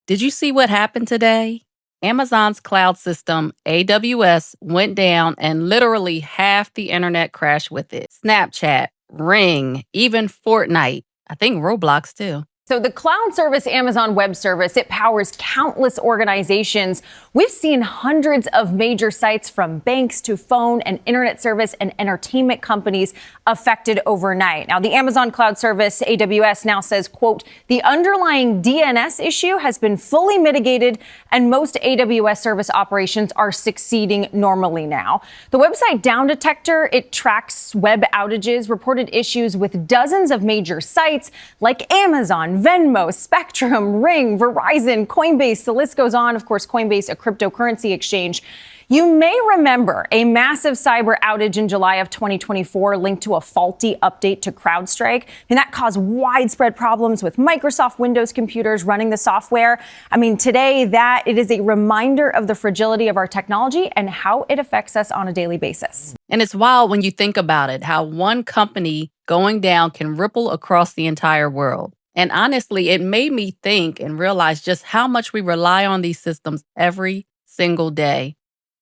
Did you see what happened today? Amazon's cloud system, AWS, went down and literally half the internet crashed with it. Snapchat, Ring, even Fortnite. I think Roblox too. So the cloud service, Amazon Web Service, it powers countless organizations. We've seen hundreds of major sites from banks to phone and internet service and entertainment companies affected overnight. Now, the Amazon cloud service, AWS, now says, quote, the underlying DNS issue has been fully mitigated and most AWS service operations are succeeding normally now. The website Down Detector, it tracks web outages, reported issues with dozens of major sites like Amazon, Venmo, Spectrum, Ring, Verizon, Coinbase. The list goes on. Of course, Coinbase, a cryptocurrency exchange. You may remember a massive cyber outage in July of 2024 linked to a faulty update to CrowdStrike. And that caused widespread problems with Microsoft Windows computers running the software. I mean, today, it is a reminder of the fragility of our technology and how it affects us on a daily basis. And it's wild when you think about it, how one company going down can ripple across the entire world. And honestly, it made me think and realize just how much we rely on these systems every single day.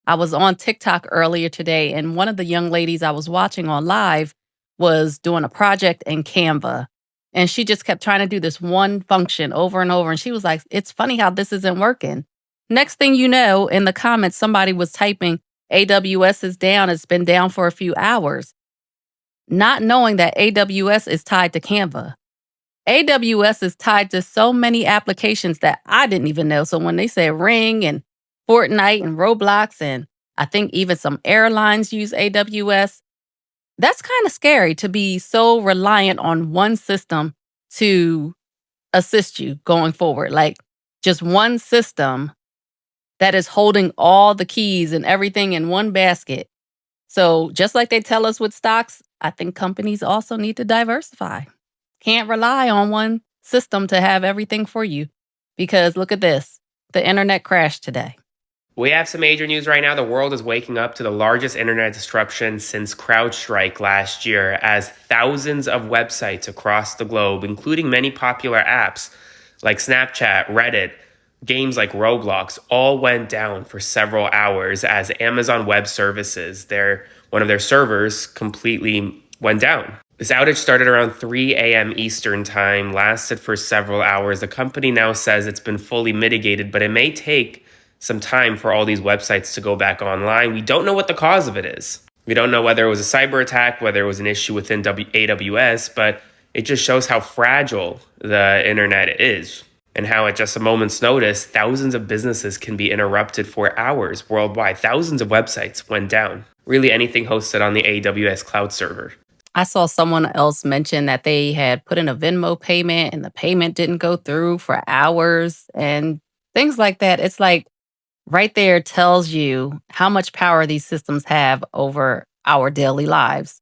I was on TikTok earlier today, and one of the young ladies I was watching on live was doing a project in Canva. And she just kept trying to do this one function over and over. And she was like, it's funny how this isn't working. Next thing you know, in the comments, somebody was typing, AWS is down. It's been down for a few hours. Not knowing that AWS is tied to Canva. AWS is tied to so many applications that I didn't even know. So when they say Ring and Fortnite and Roblox, and I think even some airlines use AWS, that's kind of scary to be so reliant on one system to assist you going forward. Like just one system that is holding all the keys and everything in one basket. So just like they tell us with stocks, I think companies also need to diversify. Can't rely on one system to have everything for you. Because look at this, the internet crashed today. We have some major news right now. The world is waking up to the largest internet disruption since CrowdStrike last year, as thousands of websites across the globe, including many popular apps like Snapchat, Reddit, games like Roblox, all went down for several hours as Amazon Web Services, one of their servers, completely went down. This outage started around 3 a.m. Eastern time, lasted for several hours. The company now says it's been fully mitigated, but it may take some time for all these websites to go back online. We don't know what the cause of it is. We don't know whether it was a cyber attack, whether it was an issue within AWS, but it just shows how fragile the internet is and how at just a moment's notice, thousands of businesses can be interrupted for hours worldwide. Thousands of websites went down. Really anything hosted on the AWS cloud server. I saw someone else mention that they had put in a Venmo payment and the payment didn't go through for hours and things like that. It's like right there tells you how much power these systems have over our daily lives.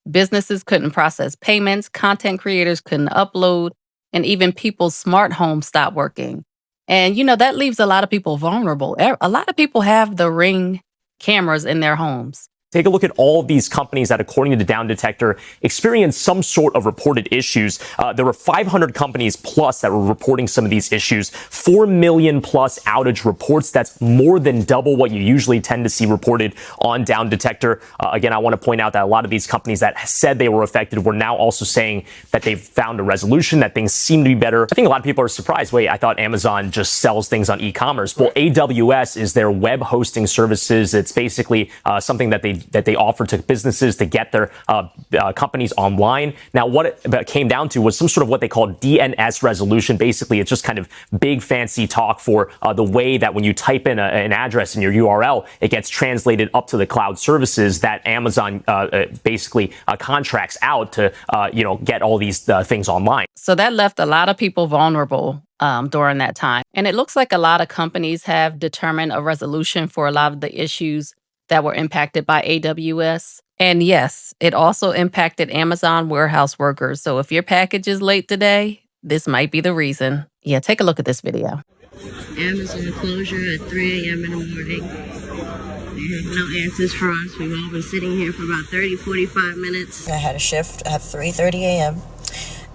Businesses couldn't process payments, content creators couldn't upload, and even people's smart homes stopped working. And, that leaves a lot of people vulnerable. A lot of people have the Ring cameras in their homes. Take a look at all of these companies that, according to the Down Detector, experienced some sort of reported issues. There were 500 companies plus that were reporting some of these issues. 4 million plus outage reports. That's more than double what you usually tend to see reported on Down Detector. Again, I want to point out that a lot of these companies that said they were affected were now also saying that they've found a resolution, that things seem to be better. I think a lot of people are surprised. Wait, I thought Amazon just sells things on e-commerce. Well, AWS is their web hosting services. It's basically something that they offer to businesses to get their companies online. Now, what it came down to was some sort of what they call DNS resolution. Basically, it's just kind of big fancy talk for the way that when you type in an address in your URL, it gets translated up to the cloud services that Amazon basically contracts out to get all these things online. So that left a lot of people vulnerable during that time. And it looks like a lot of companies have determined a resolution for a lot of the issues that were impacted by AWS. And yes, it also impacted Amazon warehouse workers. So if your package is late today, this might be the reason. Yeah, take a look at this video. Amazon closure at 3 a.m. in the morning. They have no answers for us. We've all been sitting here for about 30, 45 minutes. I had a shift at 3:30 a.m.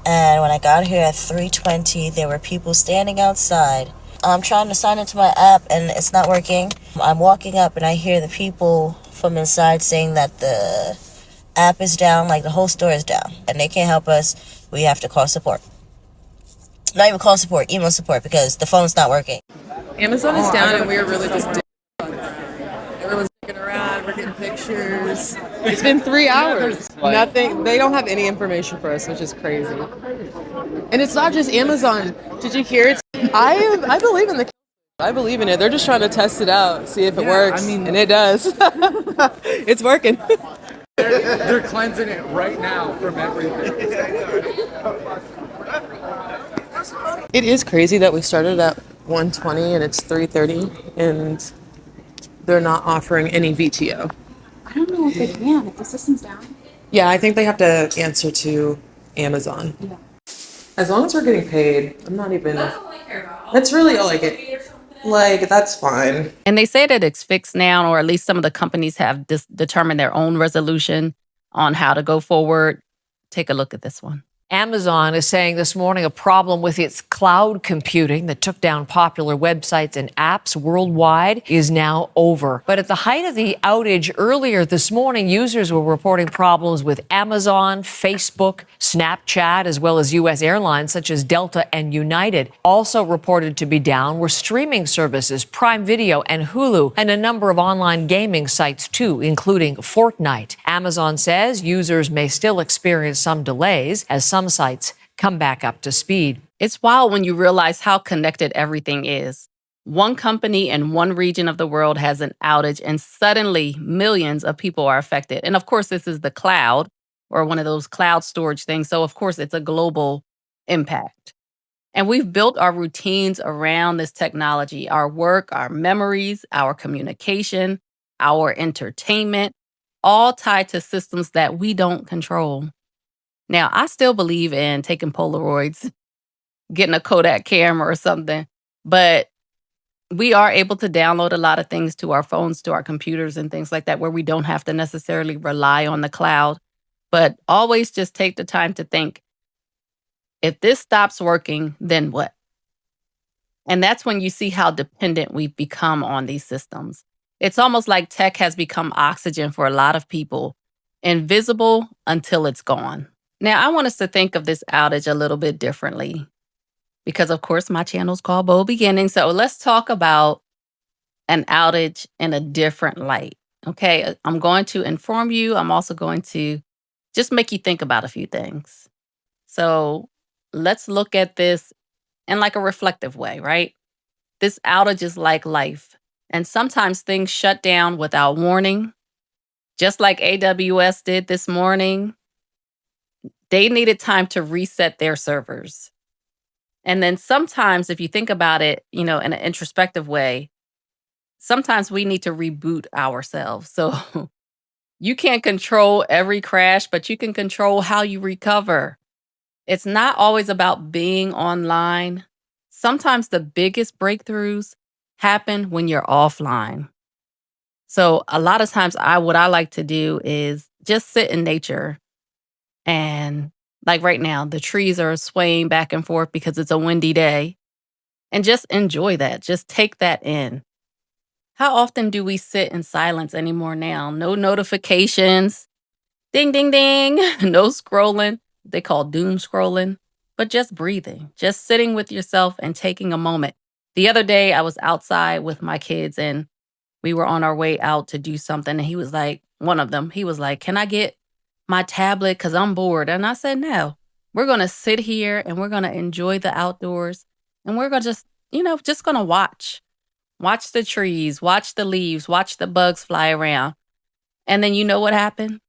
And when I got here at 3:20, there were people standing outside I'm trying to sign into my app and it's not working. I'm walking up and I hear the people from inside saying that the app is down, like the whole store is down, and they can't help us. We have to call support. Not even call support, email support, because the phone's not working. Amazon is down and we're really just everyone's looking around, we're getting pictures. It's been 3 hours. Nothing, they don't have any information for us, which is crazy. And it's not just Amazon. Did you hear it? I believe in I believe in it. They're just trying to test it out, see if it works. And it does. It's working. They're cleansing it right now from everything. It is crazy that we started at 120 and it's 3:30 and they're not offering any VTO. I don't know if they can, if the system's down. Yeah, I think they have to answer to Amazon. Yeah. As long as we're getting paid, I'm not even. That's really all I get. Like, that's fine. And they say that it's fixed now, or at least some of the companies have determined their own resolution on how to go forward. Take a look at this one. Amazon is saying this morning a problem with its cloud computing that took down popular websites and apps worldwide is now over. But at the height of the outage earlier this morning, users were reporting problems with Amazon, Facebook, Snapchat, as well as U.S. airlines such as Delta and United. Also reported to be down were streaming services, Prime Video and Hulu, and a number of online gaming sites too, including Fortnite. Amazon says users may still experience some delays as some sites come back up to speed. It's wild when you realize how connected everything is. One company in one region of the world has an outage and suddenly millions of people are affected. And of course, this is the cloud or one of those cloud storage things. So of course, it's a global impact. And we've built our routines around this technology, our work, our memories, our communication, our entertainment, all tied to systems that we don't control. Now, I still believe in taking Polaroids, getting a Kodak camera or something, but we are able to download a lot of things to our phones, to our computers and things like that, where we don't have to necessarily rely on the cloud. But always just take the time to think, if this stops working, then what? And that's when you see how dependent we've become on these systems. It's almost like tech has become oxygen for a lot of people, invisible until it's gone. Now, I want us to think of this outage a little bit differently because, of course, my channel's called Bold Beginning. So let's talk about an outage in a different light. Okay, I'm going to inform you. I'm also going to just make you think about a few things. So let's look at this in like a reflective way, right? This outage is like life. And sometimes things shut down without warning, just like AWS did this morning. They needed time to reset their servers. And then sometimes, if you think about it, in an introspective way, sometimes we need to reboot ourselves. So you can't control every crash, but you can control how you recover. It's not always about being online. Sometimes the biggest breakthroughs happen when you're offline. So a lot of times what I like to do is just sit in nature. And like right now, the trees are swaying back and forth because it's a windy day. And just enjoy that. Just take that in. How often do we sit in silence anymore now? No notifications. Ding, ding, ding. No scrolling. They call doom scrolling. But just breathing. Just sitting with yourself and taking a moment. The other day, I was outside with my kids and we were on our way out to do something. And he was like, one of them, he was like, can I get my tablet because I'm bored? And I said, no, we're going to sit here and we're going to enjoy the outdoors. And we're going to just going to watch the trees, watch the leaves, watch the bugs fly around. And then you know what happened?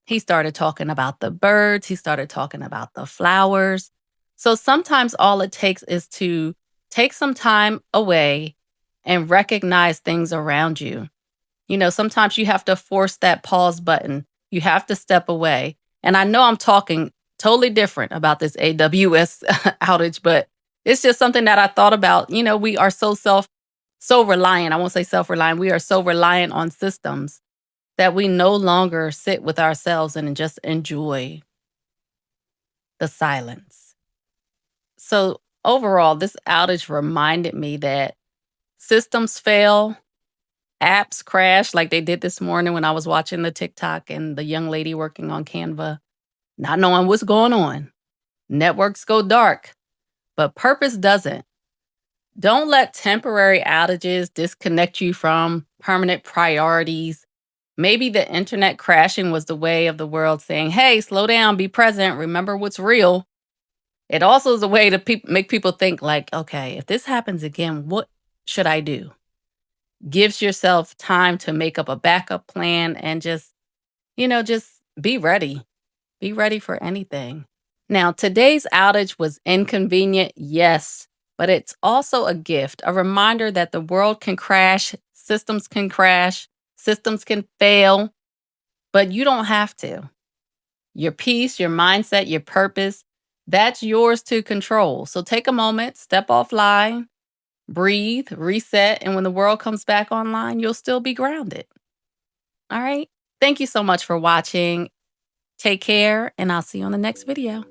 He started talking about the birds. He started talking about the flowers. So sometimes all it takes is to take some time away and recognize things around you. Sometimes you have to force that pause button. You have to step away. And I know I'm talking totally different about this AWS outage, but it's just something that I thought about. We are so reliant. I won't say self-reliant. We are so reliant on systems that we no longer sit with ourselves and just enjoy the silence. So overall, this outage reminded me that systems fail, apps crash like they did this morning when I was watching the TikTok and the young lady working on Canva, not knowing what's going on. Networks go dark, but purpose doesn't. Don't let temporary outages disconnect you from permanent priorities. Maybe the internet crashing was the way of the world saying, hey, slow down, be present, remember what's real. It also is a way to make people think like, okay, if this happens again, what should I do? Gives yourself time to make up a backup plan and just be ready. Be ready for anything. Now, today's outage was inconvenient, yes, but it's also a gift, a reminder that the world can crash, systems can fail, but you don't have to. Your peace, your mindset, your purpose, that's yours to control. So take a moment, step offline, breathe, reset, and when the world comes back online, you'll still be grounded. All right? Thank you so much for watching. Take care, and I'll see you on the next video.